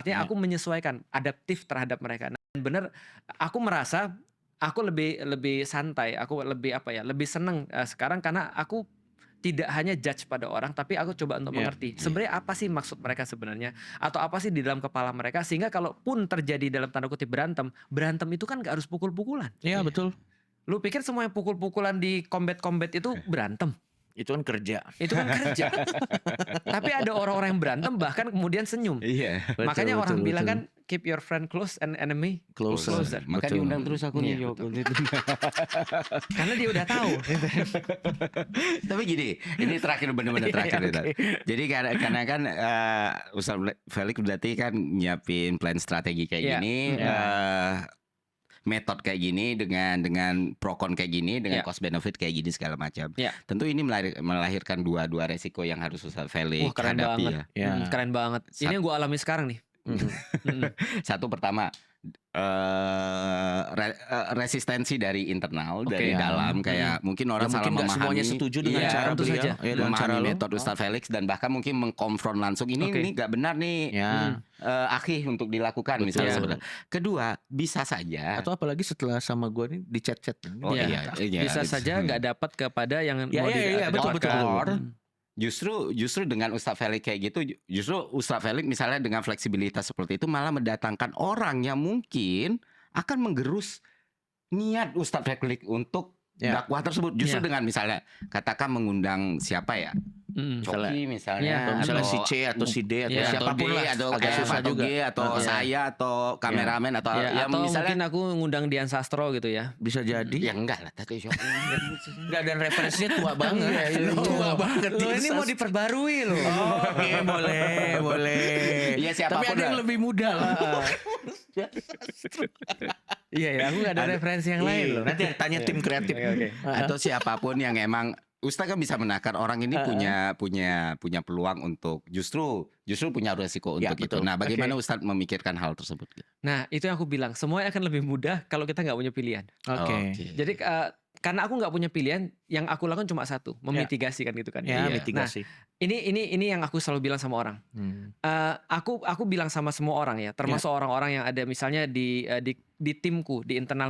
Artinya Ya. aku menyesuaikan, adaptif terhadap mereka. Nah, dan bener, aku merasa aku lebih lebih santai, aku lebih apa ya, lebih seneng sekarang karena aku tidak hanya judge pada orang, tapi aku coba untuk Iya. mengerti Iya. sebenarnya apa sih maksud mereka sebenarnya, atau apa sih di dalam kepala mereka, sehingga kalaupun terjadi dalam tanda kutip berantem, berantem itu kan nggak harus pukul-pukulan. Iya Iya. betul. Lu pikir semua yang pukul-pukulan di combat itu berantem? Itu kan kerja. Itu kan kerja. Tapi ada orang-orang yang berantem bahkan kemudian senyum. Iya. Makanya Betul, orang betul, bilang betul. kan keep your friend close and enemy Closer. closer. Maka Betul. diundang terus aku nih, Iya, Yok. Karena dia udah tahu. Tapi gini, ini terakhir benar-benar terakhir. Iya, Rizal. oke. Jadi karena kan Ustaz Felix berarti kan nyiapin plan strategi kayak Iya. gini, metode kayak gini dengan pro con kayak gini, dengan Iya. cost benefit kayak gini segala macam. Iya. Tentu ini melahirkan dua resiko yang harus Ustaz Felix Wah, keren hadapi banget. ya. Ya. Keren banget. Ini yang gue alami sekarang nih. Satu pertama resistensi dari internal, Oke. dari Ya. dalam, kayak mungkin orang Ya, salah mungkin nggak memahami. semuanya setuju dengan Iya, cara tentu beliau, saja. ya, dengan cara memahami lo. metode Ustaz Felix dan bahkan mungkin mengkonfront langsung ini Oke. nggak benar nih, Ya. Akhi untuk dilakukan Betul. misalnya Iya. sebenarnya. Kedua, bisa saja. Atau apalagi setelah sama gue nih di chat-chat. Oh Iya. iya, Bisa saja nggak dapat kepada yang Ya, mau iya, betul, betul. didapatkan. Justru dengan Ustaz Felix kayak gitu, justru Ustaz Felix misalnya dengan fleksibilitas seperti itu malah mendatangkan orang yang mungkin akan menggerus niat Ustaz Felix untuk Ya. dakwah tersebut. Justru Ya. dengan misalnya katakan mengundang siapa ya, Coki misalnya, Ya, Atau misalnya si C atau si D atau Ya. siapapun lah. atau Agak susah atau juga. G atau Ya. saya atau kameramen atau Ya, yang atau misalnya mungkin aku ngundang Dian Sastro gitu ya. Bisa jadi. ya enggak lah tadi Enggak, dan referensinya tua banget. Tua banget. Loh, ini mau diperbarui loh. Oke, boleh. Iya, siapapun Tapi ada yang lah. lebih muda lah. Iya ya, aku nggak ada referensi yang lain loh. Nanti tanya tim kreatif. Oke. atau siapapun yang emang Ustaz kan bisa menakar orang ini punya peluang untuk justru punya resiko Ya, untuk itu. betul. Nah, bagaimana Ustaz memikirkan hal tersebut? Nah, itu yang aku bilang, semuanya akan lebih mudah kalau kita nggak punya pilihan. Oke. Jadi karena aku nggak punya pilihan, yang aku lakukan cuma satu, memitigasi kan gitu kan. Ya, Iya. mitigasi. Ini yang aku selalu bilang sama orang. Aku bilang sama semua orang ya, termasuk orang-orang yang ada misalnya di timku, di internal